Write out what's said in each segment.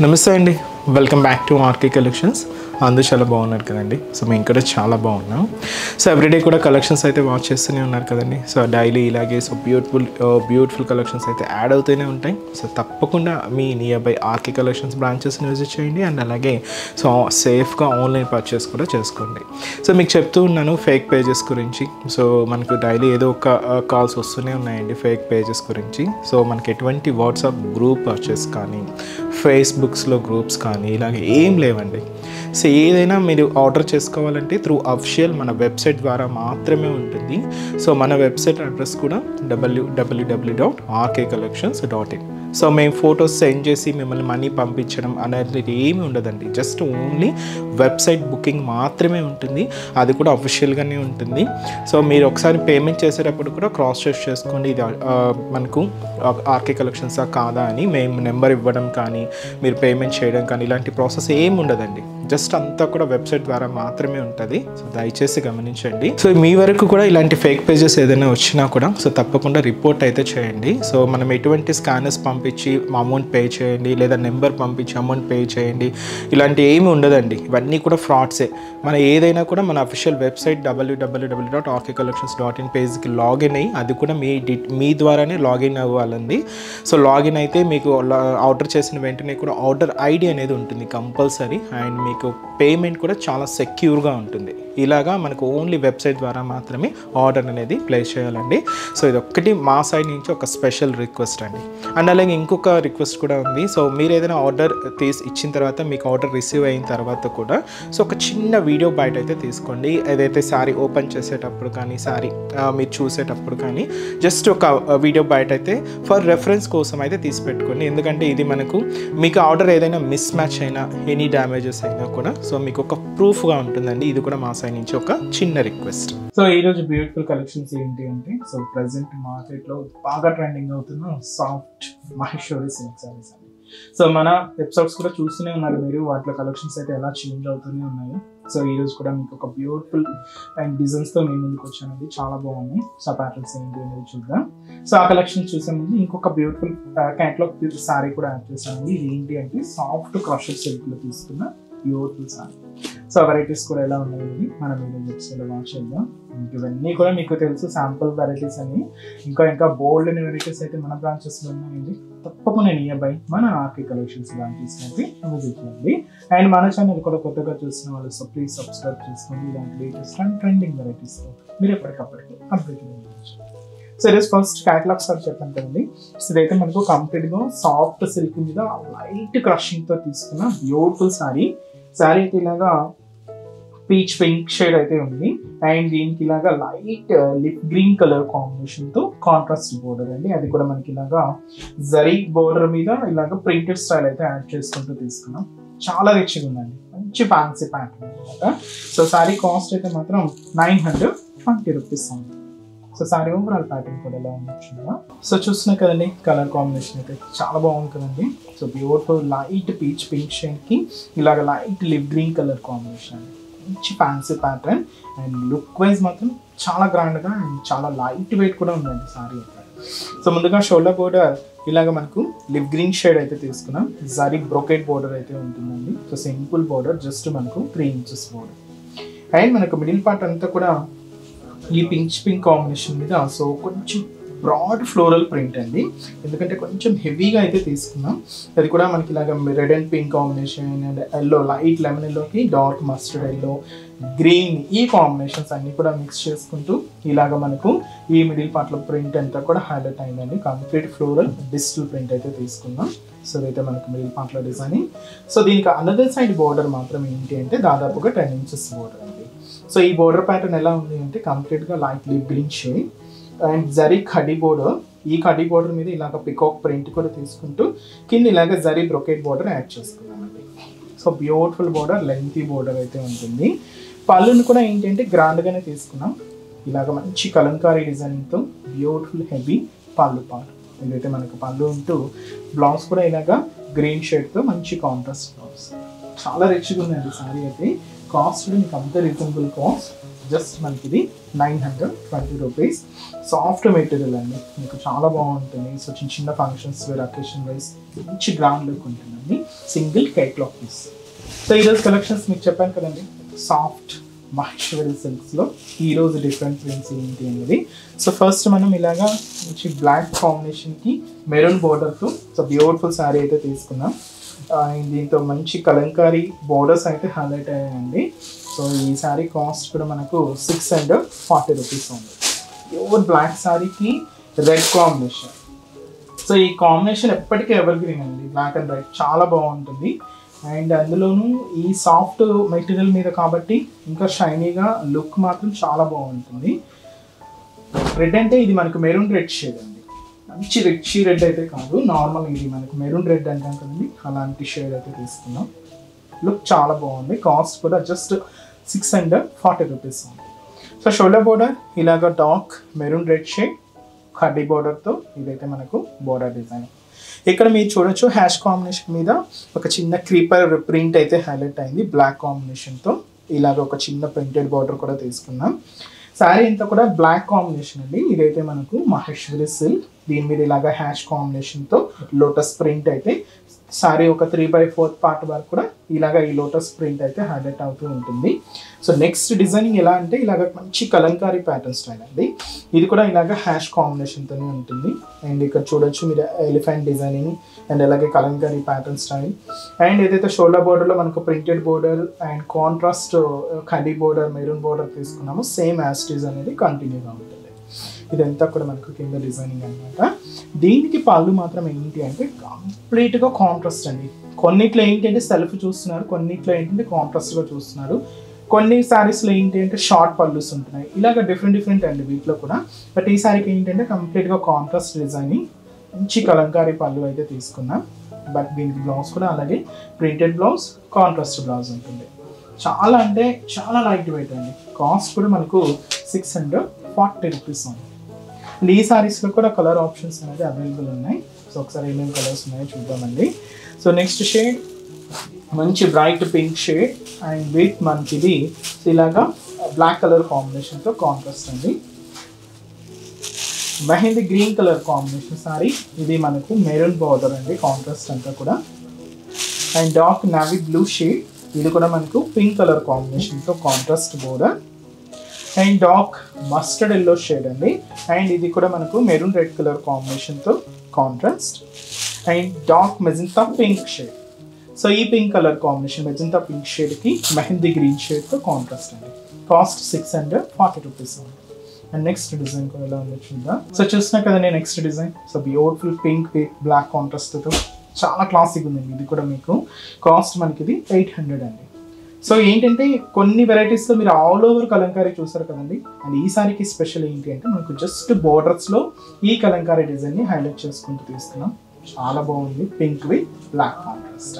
నమస్తే అండి, welcome back to RK collections. అందరూ చాలా బాగున్నారు కదండి. సో మేము కూడా చాలా బాగున్నాం. సో ఎవ్రీడే కూడా కలెక్షన్స్ అయితే వాచ్ చేస్తూనే ఉన్నారు కదండి. సో డైలీ ఇలాగే సో బ్యూటిఫుల్ కలెక్షన్స్ అయితే యాడ్ అవుతూనే ఉంటాయి. సో తప్పకుండా మీ నియర్ బై ఆర్కే కలెక్షన్స్ బ్రాంచెస్ని విజిట్ చేయండి. అండ్ అలాగే సో సేఫ్గా ఆన్లైన్ పర్చేస్ కూడా చేసుకోండి. సో మీకు చెప్తూ ఉన్నాను ఫేక్ పేజెస్ గురించి. సో మనకు డైలీ ఏదో ఒక కాల్స్ వస్తూనే ఉన్నాయండి ఫేక్ పేజెస్ గురించి. సో మనకి ఎటువంటి వాట్సాప్ గ్రూప్ పర్చేస్ కానీ ఫేస్బుక్స్లో గ్రూప్స్ కానీ ఇలాగ ఏం లేవండి. సో ఏదైనా మీరు ఆర్డర్ చేసుకోవాలంటే త్రూ అఫిషియల్ మన వెబ్సైట్ ద్వారా మాత్రమే ఉంటుంది. సో మన వెబ్సైట్ అడ్రస్ కూడా www.rkcollections.in. సో మేము ఫొటోస్ సెండ్ చేసి మిమ్మల్ని మనీ పంపించడం అనేది ఏమీ ఉండదండి. జస్ట్ ఓన్లీ వెబ్సైట్ బుకింగ్ మాత్రమే ఉంటుంది. అది కూడా అఫిషియల్గానే ఉంటుంది. సో మీరు ఒకసారి పేమెంట్ చేసేటప్పుడు కూడా క్రాస్ చెక్ చేసుకోండి, ఇది మనకు ఆర్కే కలెక్షన్సా కాదా అని. మేము నెంబర్ ఇవ్వడం కానీ మీరు పేమెంట్ చేయడం కానీ ఇలాంటి ప్రాసెస్ ఏమి ఉండదండి. జస్ట్ అంతా కూడా వెబ్సైట్ ద్వారా మాత్రమే ఉంటుంది. సో దయచేసి గమనించండి. సో మీ వరకు కూడా ఇలాంటి ఫేక్ పేజెస్ ఏదైనా వచ్చినా కూడా సో తప్పకుండా రిపోర్ట్ అయితే చేయండి. సో మనం ఎటువంటి స్కానర్స్ పంపించి అమౌంట్ పే చేయండి లేదా నెంబర్ పంపించి అమౌంట్ పే చేయండి ఇలాంటి ఏమి ఉండదండి. ఇవన్నీ కూడా ఫ్రాడ్సే. మన ఏదైనా కూడా మన అఫిషియల్ వెబ్సైట్ www.rkcollections.in పేజ్కి లాగిన్ అయ్యి అది కూడా మీ ద్వారానే లాగిన్ అవ్వాలండి. సో లాగిన్ అయితే మీకు ఆర్డర్ చేసిన వెంటనే కూడా ఆర్డర్ ఐడి అనేది ఉంటుంది కంపల్సరీ. అండ్ మీకు పేమెంట్ కూడా చాలా సెక్యూర్గా ఉంటుంది. ఇలాగా మనకు ఓన్లీ వెబ్సైట్ ద్వారా మాత్రమే ఆర్డర్ అనేది ప్లేస్ చేయాలండి. సో ఇది ఒక్కటి మా సైడ్ నుంచి ఒక స్పెషల్ రిక్వెస్ట్ అండి. అండ్ అలాగే ఇంకొక రిక్వెస్ట్ కూడా ఉంది. సో మీరు ఏదైనా ఆర్డర్ ఇచ్చిన తర్వాత మీకు ఆర్డర్ రిసీవ్ అయిన తర్వాత కూడా సో ఒక చిన్న వీడియో బయట అయితే తీసుకోండి. ఏదైతే శారీ ఓపెన్ చేసేటప్పుడు కానీ శారీ మీరు చూసేటప్పుడు కానీ జస్ట్ ఒక వీడియో బయట అయితే ఫర్ రెఫరెన్స్ కోసం అయితే తీసి పెట్టుకోండి. ఎందుకంటే ఇది మనకు మీకు ఆర్డర్ ఏదైనా మిస్ మ్యాచ్ అయినా ఎనీ డ్యామేజెస్ అయినా కూడా సో మీకు ఒక ప్రూఫ్గా ఉంటుందండి. ఇది కూడా మా సైడ్ నుంచి ఒక చిన్న రిక్వెస్ట్. సో ఈరోజు బ్యూటిఫుల్ కలెక్షన్స్ ఏంటి అంటే సో ప్రజెంట్ మార్కెట్లో బాగా ట్రెండింగ్ అవుతున్న సాఫ్ట్ మహేశ్వరి సిల్క్ సారీస్ అండి. సో మన ఎపిసోడ్స్ కూడా చూస్తూనే ఉన్నారు మీరు, వాటిలో కలెక్షన్స్ అయితే ఎలా చేంజ్ అవుతూనే ఉన్నాయి. సో ఈరోజు కూడా మీకు ఒక బ్యూటిఫుల్ అండ్ డిజైన్స్తో మేము ముందుకు వచ్చానండి. చాలా బాగున్నాయి. సో ప్యాటర్న్స్ ఏంటి అనేది చూద్దాం. సో ఆ కలెక్షన్ చూసే ముందు ఇంకొక బ్యూటిఫుల్ క్యాట్లాగ్ శారీ కూడా యాడ్ చేశానండి. ఇది ఏంటి అంటే సాఫ్ట్ క్రషర్ సిల్క్లో తీసుకున్న బ్యూటిఫుల్ శారీ. సో వెరైటీస్ కూడా ఎలా ఉన్నాయండి మనం ఎపిసోడ్లో వాచ్ చేద్దాం. ఇవన్నీ కూడా మీకు తెలుసు శాంపుల్ వెరైటీస్ అని. ఇంకా బోల్డ్ అని వెరైటీస్ అయితే మన బ్రాంచెస్లో ఉన్నాయండి. తప్పకుండా నియర్ బై మన ఆర్కే కలెక్షన్స్ బ్రాంచెస్ అయితే విజిట్ చేయండి. అండ్ మన ఛానల్ కూడా కొత్తగా చూసిన వాళ్ళు సో ప్లీజ్ సబ్స్క్రైబ్ చేసుకోండి. ఇలాంటి లేటెస్ట్ అండ్ ట్రెండింగ్ వెరైటీస్ మీరు ఎప్పటికప్పటికి అప్డేట్ చేయవచ్చు. సో ఈరోజు ఫస్ట్ క్యాటలాగ్ సార్ చెప్పాను కదండి. సో ఇదైతే మనకు కంప్లీట్గా సాఫ్ట్ సిల్క్ మీద లైట్ క్రషింగ్తో తీసుకున్న బ్యూటిఫుల్ శారీ. శారీ అయితే ఇలాగా పీచ్ పింక్ షేడ్ అయితే ఉంది. అండ్ దీనికి ఇలాగా light lip green colour combination తో కాంట్రాస్ట్ బోర్డర్ అండి. అది కూడా మనకి ఇలాగా జరీ బోర్డర్ మీద ఇలాగా ప్రింటెడ్ స్టైల్ అయితే యాడ్ చేసుకుంటూ తీసుకున్నాం. చాలా రిచ్గా ఉందండి, మంచి ఫ్యాన్సీ ప్యాటర్న్ అనమాట. సో శారీ కాస్ట్ అయితే మాత్రం 920 రూపీస్ ఉంది. సో శారీ ఓవరాల్ ప్యాటర్న్ కూడా ఎలా ఉంటుందా సో చూస్తున్నా కదండి. కలర్ కాంబినేషన్ అయితే చాలా బాగుంది కదండి. So beautiful light peach pink shade కి ఇలాగ light lip green colour combination అండి. మంచి fancy pattern and look wise మాత్రం చాలా గ్రాండ్గా అండ్ చాలా లైట్ వెయిట్ కూడా ఉందండి సారీ అయితే. సో ముందుగా షోల్డర్ బోర్డర్ ఇలాగ మనకు లిప్ గ్రీన్ షేడ్ అయితే తీసుకున్నాం. జరీ బ్రోకెట్ బోర్డర్ అయితే ఉంటుందండి. సో సింపుల్ బోర్డర్ జస్ట్ మనకు 3 ఇంచెస్ బోర్డర్. అండ్ మనకు మిడిల్ పార్ట్ అంతా కూడా ఈ పింక్ కాంబినేషన్ మీద సో కొంచెం బ్రాడ్ ఫ్లోరల్ ప్రింట్ అండి. ఎందుకంటే కొంచెం హెవీగా అయితే తీసుకున్నాం. అది కూడా మనకి ఇలాగ red and pink combination and yellow light lemon ఎల్లోకి డార్క్ మస్టర్డ్ ఎల్లో గ్రీన్ ఈ కాంబినేషన్స్ అన్ని కూడా మిక్స్ చేసుకుంటూ ఇలాగ మనకు ఈ మిడిల్ పార్ట్లో ప్రింట్ అంతా కూడా హైలైట్ అయిందండి. కంప్లీట్ ఫ్లోరల్ డిజిటల్ ప్రింట్ అయితే తీసుకున్నాం. సో ఇదైతే మనకు మిడిల్ పార్ట్లో డిజైనింగ్. సో దీనికి అనదర్ సైడ్ బోర్డర్ మాత్రం ఏంటి అంటే దాదాపుగా 10 ఇంచెస్ బోర్డర్ అండి. సో ఈ బోర్డర్ ప్యాటర్న్ ఎలా ఉంది అంటే కంప్లీట్గా light lip green shade and zari కడ్డీ బోర్డర్. ఈ కడ్డీ బోర్డర్ మీద ఇలాగ పికాక్ ప్రింట్ కూడా తీసుకుంటూ కింద ఇలాగ జరీ బ్రొకెట్ బోర్డర్ యాడ్ చేసుకున్నామండి. So beautiful border lengthy border అయితే ఉంటుంది. పళ్ళును కూడా ఏంటంటే గ్రాండ్గానే తీసుకున్నాం. ఇలాగ మంచి కలంకారీ డిజైన్తో బ్యూటిఫుల్ హెవీ పళ్ళు పార్ట్. ఇదైతే మనకు పళ్ళు ఉంటూ బ్లౌజ్ కూడా ఇలాగ గ్రీన్ షేడ్తో మంచి కాంట్రాస్ట్ బ్లౌజ్. చాలా రిచ్గా ఉందండి సారీ అయితే. కాస్ట్ కూడా మీకు అంత రీజనబుల్ కాస్ట్ జస్ట్ మనకి ఇది 920 రూపీస్. సాఫ్ట్ మెటీరియల్ అండి, మీకు చాలా బాగుంటుంది. సో చిన్న చిన్న ఫంక్షన్స్ వేర్, అకేషన్ వైజ్ మంచి గ్రాండ్ లుక్ ఉంటుందండి. Single catalogue piece. సో ఈరోజు కలెక్షన్స్ మీకు చెప్పాను కదండి, సాఫ్ట్ మహేశ్వరి సిల్క్స్లో ఈరోజు డిఫరెంట్ ప్రింట్స్ ఏంటి అనేది. సో ఫస్ట్ మనం ఇలాగా మంచి బ్లాక్ కాంబినేషన్కి మెరూన్ బోర్డర్తో సో బ్యూటిఫుల్ శారీ అయితే తీసుకున్నాం. దీంతో మంచి కలంకారీ బోర్డర్స్ అయితే హైలైట్ అయ్యాయండి. సో ఈ శారీ కాస్ట్ కూడా మనకు 640 రూపీస్ ఉంది. ప్యూర్ బ్లాక్ శారీకి రెడ్ కాంబినేషన్. సో ఈ కాంబినేషన్ ఎప్పటికీ ఎవర్ గ్రీన్ అండి, బ్లాక్ అండ్ రెడ్ చాలా బాగుంటుంది. అండ్ అందులోనూ ఈ సాఫ్ట్ మెటీరియల్ మీద కాబట్టి ఇంకా షైనీగా లుక్ మాత్రం చాలా బాగుంటుంది. రెడ్ అంటే ఇది మనకు మెరూన్ రెడ్ షేడ్ అండి, మంచి రిచ్ రెడ్ అయితే కాదు, నార్మల్ ఇది మనకు మెరూన్ రెడ్ అంటాం కదండి, అలాంటి షేడ్ అయితే తీసుకున్నాం. లుక్ చాలా బాగుంది. కాస్ట్ కూడా జస్ట్ 640 రూపీస్ ఉంది. సో షోల్డర్ బోర్డర్ ఇలాగ డార్క్ మెరూన్ రెడ్ షేడ్ కడ్డీ బోర్డర్తో ఇదైతే మనకు బోర్డర్ డిజైన్. ఇక్కడ మీరు చూడొచ్చు హ్యాష్ కాంబినేషన్ మీద ఒక చిన్న క్రీపర్ ప్రింట్ అయితే హైలైట్ అయింది బ్లాక్ కాంబినేషన్తో. ఇలాగ ఒక చిన్న ప్రింటెడ్ బార్డర్ కూడా తీసుకున్నాం. శారీ అంతా కూడా బ్లాక్ కాంబినేషన్ అండి. ఇదైతే మనకు మహేశ్వరి సిల్క్, దీని మీద ఇలాగ హ్యాష్ కాంబినేషన్తో లోటస్ ప్రింట్ అయితే శారీ ఒక 3/4 పార్ట్ వరకు కూడా ఇలాగ ఈ లోటస్ ప్రింట్ అయితే హైలైట్ అవుతూ ఉంటుంది. సో నెక్స్ట్ డిజైనింగ్ ఎలా అంటే ఇలాగ మంచి కలంకారీ ప్యాటర్న్ స్టైల్ అండి. ఇది కూడా ఇలాగ హ్యాష్ కాంబినేషన్తోనే ఉంటుంది. అండ్ ఇక్కడ చూడొచ్చు మీరు ఎలిఫెంట్ డిజైనింగ్ అండ్ అలాగే కలంకారీ ప్యాటర్న్ స్టైల్. అండ్ ఏదైతే షోల్డర్ బోర్డర్లో మనకు ప్రింటెడ్ బోర్డర్ అండ్ కాంట్రాస్ట్ కడ్డీ బోర్డర్ మెరూన్ బోర్డర్ తీసుకున్నాము, సేమ్ యాస్టీజ్ అనేది కంటిన్యూగా ఉంటుంది. ఇదంతా కూడా మనకు కింద డిజైనింగ్ అనమాట. దీనికి పళ్ళు మాత్రం ఏంటి అంటే కంప్లీట్గా కాంట్రాస్ట్ అండి. కొన్నిట్లో ఏంటి అంటే సెల్ఫ్ చూస్తున్నారు, కొన్నిట్లో ఏంటంటే కాంట్రాస్ట్గా చూస్తున్నారు. కొన్ని శారీస్లో ఏంటి అంటే షార్ట్ పళ్ళుస్ ఉంటున్నాయి, ఇలాగ డిఫరెంట్ అండి వీటిలో కూడా. బట్ ఈ శారీకి ఏంటంటే కంప్లీట్గా కాంట్రాస్ట్ డిజైనింగ్, మంచి కలంకారీ పళ్ళు అయితే తీసుకున్నాం. బట్ దీనికి బ్లౌజ్ కూడా అలాగే ప్రింటెడ్ బ్లౌజ్, కాంట్రాస్ట్ బ్లౌజ్ ఉంటుంది. చాలా అంటే చాలా లైట్ వెయిట్ అండి. కాస్ట్ కూడా మనకు 640 రూపీస్ ఉంది. అండ్ ఈ శారీస్లో కూడా కలర్ ఆప్షన్స్ అనేది అవైలబుల్ ఉన్నాయి. సో ఒకసారి ఏమేమి కలర్స్ ఉన్నాయో చూద్దామండి. సో నెక్స్ట్ షేడ్ మంచి bright pink shade and with మనకి ఇది ఇలాగా బ్లాక్ కలర్ కాంబినేషన్తో కాంట్రాస్ట్ అండి. Mehndi green colour combination sorry, ఇది మనకు మెరూన్ బార్డర్ అండి, కాంట్రాస్ట్ అంతా కూడా. And dark navy blue shade, ఇది కూడా మనకు పింక్ కలర్ కాంబినేషన్తో contrast border. And dark mustard yellow shade అండి. అండ్ ఇది కూడా మనకు మెరూన్ రెడ్ కలర్ కాంబినేషన్తో contrast. And dark magenta pink shade. So ఈ pink colour combination magenta pink షేడ్కి మెహందీ గ్రీన్ షేడ్తో కాంట్రాస్ట్ అండి. కాస్ట్ 640 రూపీస్ ఉంది. అండ్ నెక్స్ట్ డిజైన్ కూడా ఎలా ఉందో చూద్దాం. సో చూసినా కదండి next design. So beautiful pink with black కాంట్రాస్ట్తో చాలా క్లాసిక్ ఉందండి. ఇది కూడా మీకు కాస్ట్ మనకి ఇది 800 అండి. సో ఏంటంటే కొన్ని వెరైటీస్లో మీరు ఆల్ ఓవర్ కలంకారీ చూసారు కదండి. అండ్ ఈ సారీకి స్పెషల్ ఏంటి అంటే మనకు జస్ట్ బోర్డర్స్లో ఈ కలంకారీ డిజైన్ని హైలైట్ చేసుకుంటూ తీస్తున్నాం. చాలా బాగుంది పింక్ విత్ బ్లాక్ కాంట్రాస్ట్.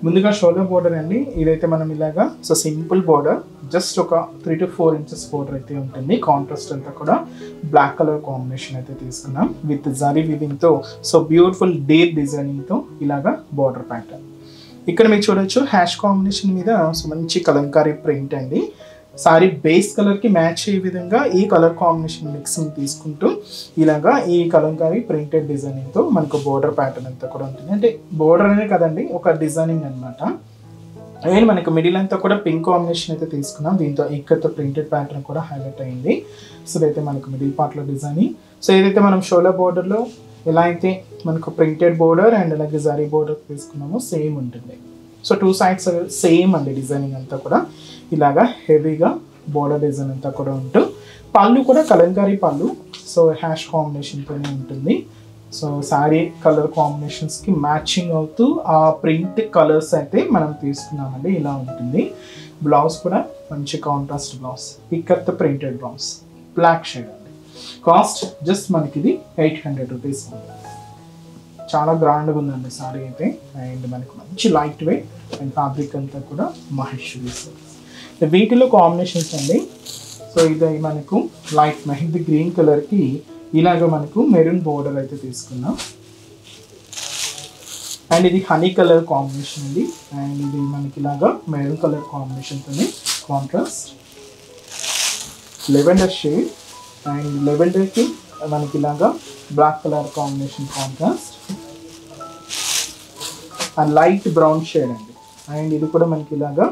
ముందుగా షోల్డర్ బోర్డర్ అండి, ఇదైతే మనం ఇలాగా సో సింపుల్ బోర్డర్, జస్ట్ ఒక 3 to 4 inches బోర్డర్ అయితే ఉంటుంది. కాంట్రాస్ట్ అంతా కూడా బ్లాక్ కలర్ కాంబినేషన్ అయితే తీసుకున్నాం విత్ జరీ వీవింగ్తో. సో బ్యూటిఫుల్ డీప్ డిజైనింగ్తో ఇలాగా బోర్డర్ ప్యాటర్న్. ఇక్కడ మీరు చూడొచ్చు హ్యాష్ కాంబినేషన్ మీద సో మంచి కలంకారీ ప్రింట్ అండి. సారీ బేస్ కలర్కి మ్యాచ్ అయ్యే విధంగా ఈ కలర్ కాంబినేషన్ మిక్సింగ్ తీసుకుంటూ ఇలాగా ఈ కలంకారీ ప్రింటెడ్ డిజైనింగ్తో మనకు బోర్డర్ ప్యాటర్న్ అంతా కూడా ఉంటుంది. అంటే బోర్డర్ అనే కదండి, ఒక డిజైనింగ్ అనమాట. అండ్ మనకు మిడిల్ అంతా కూడా పింక్ కాంబినేషన్ అయితే తీసుకున్నాం. దీంతో ఇక్కడతో ప్రింటెడ్ ప్యాటర్న్ కూడా హైలైట్ అయింది. సో ఇదైతే మనకు మిడిల్ పార్ట్లో డిజైనింగ్. సో ఏదైతే మనం షోల్డర్ బోర్డర్లో ఎలా అయితే మనకు ప్రింటెడ్ బోర్డర్ అండ్ అలాగే జరీ బోర్డర్ తీసుకున్నామో సేమ్ ఉంటుంది. సో 2 sides సేమ్ అండి డిజైనింగ్ అంతా కూడా. ఇలాగా హెవీగా బోర్డర్ డిజైన్ అంతా కూడా ఉంటూ పళ్ళు కూడా కలంకారీ పళ్ళు, సో హ్యాష్ కాంబినేషన్తోనే ఉంటుంది. సో శారీ కలర్ కాంబినేషన్స్కి మ్యాచింగ్ అవుతూ ఆ ప్రింట్ కలర్స్ అయితే మనం తీసుకున్నామండి. ఇలా ఉంటుంది. బ్లౌజ్ కూడా మంచి contrast blouse, ikkat printed blouse, black shade అండి. కాస్ట్ జస్ట్ మనకి ఇది 800 రూపీస్ ఉంది. చాలా గ్రాండ్గా ఉందండి సారీ అయితే. అండ్ మనకు మంచి లైట్ వెయిట్ అండ్ ఫ్యాబ్రిక్ అంతా కూడా మహేశ్వరి సిల్క్స్. వీటిలో కాంబినేషన్స్ అండి. సో ఇది మనకు లైట్ మెహందీ గ్రీన్ కలర్కి ఇలాగ మనకు మెరూన్ బోర్డర్ అయితే తీసుకున్నాం. అండ్ ఇది హనీ కలర్ కాంబినేషన్ అండి. అండ్ ఇది మనకి ఇలాగా మెరూన్ కలర్ కాంబినేషన్తోనే కాంట్రాస్ట్. లెవెండర్ షేడ్ అండ్ లెవెండర్కి మనకి ఇలాగా black colour combination contrast and light brown shade అండి. అండ్ ఇది కూడా మనకి ఇలాగా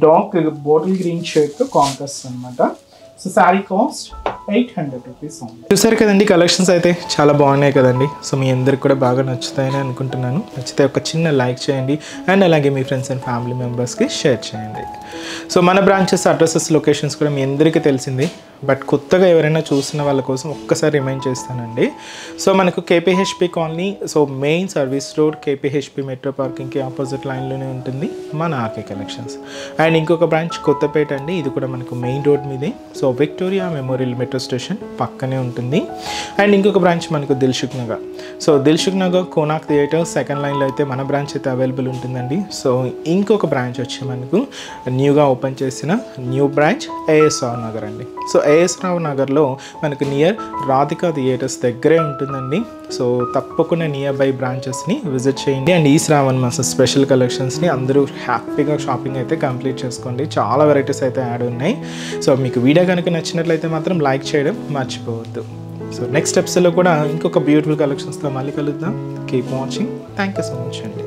డార్క్ బాటిల్ గ్రీన్ షేడ్తో కాంట్రాస్ట్ అనమాట. సో శారీ కాస్ట్ 800 రూపీస్ ఉంది. చూసారు కదండి, కలెక్షన్స్ అయితే చాలా బాగున్నాయి కదండి. సో మీ అందరికి కూడా బాగా నచ్చుతాయని అనుకుంటున్నాను. నచ్చితే ఒక చిన్న లైక్ చేయండి అండ్ అలాగే మీ ఫ్రెండ్స్ అండ్ ఫ్యామిలీ మెంబర్స్కి షేర్ చేయండి. సో మన బ్రాంచెస్ అడ్రసెస్ లొకేషన్స్ కూడా మీ అందరికీ తెలిసింది, బట్ కొత్తగా ఎవరైనా చూసిన వాళ్ళ కోసం ఒక్కసారి రిమైండ్ చేస్తానండి. సో మనకు KPHP colony, so main service road KPHP metro పార్కింగ్కి ఆపోజిట్ లైన్లోనే ఉంటుంది మన ఆర్కే కలెక్షన్స్. అండ్ ఇంకొక బ్రాంచ్ కొత్తపేట అండి, ఇది కూడా మనకు మెయిన్ రోడ్ మీదే, so Victoria Memorial metro station పక్కనే ఉంటుంది. అండ్ ఇంకొక బ్రాంచ్ మనకు Dilsukh Nagar, so Dilsukh Nagar Konark theatre second లైన్లో అయితే మన బ్రాంచ్ అయితే అవైలబుల్ ఉంటుందండి. సో ఇంకొక బ్రాంచ్ వచ్చి మనకు న్యూగా ఓపెన్ చేసిన న్యూ బ్రాంచ్ ఏఎస్ఆర్ నగర్ అండి. సో ఏఎస్ రావు నగర్లో మనకు నియర్ రాధికా థియేటర్స్ దగ్గరే ఉంటుందండి. సో తప్పకుండా నియర్ బై బ్రాంచెస్ని విజిట్ చేయండి. అండ్ ఈ శ్రావణ్ మాస స్పెషల్ కలెక్షన్స్ని అందరూ హ్యాపీగా షాపింగ్ అయితే కంప్లీట్ చేసుకోండి. చాలా వెరైటీస్ అయితే యాడ్ ఉన్నాయి. సో మీకు వీడియో కనుక నచ్చినట్లయితే మాత్రం లైక్ చేయడం మర్చిపోవద్దు. సో నెక్స్ట్ ఎపిసోడ్లో కూడా ఇంకొక బ్యూటిఫుల్ కలెక్షన్స్తో మళ్ళీ కలుద్దాం. Keep watching. Thank you so much అండి.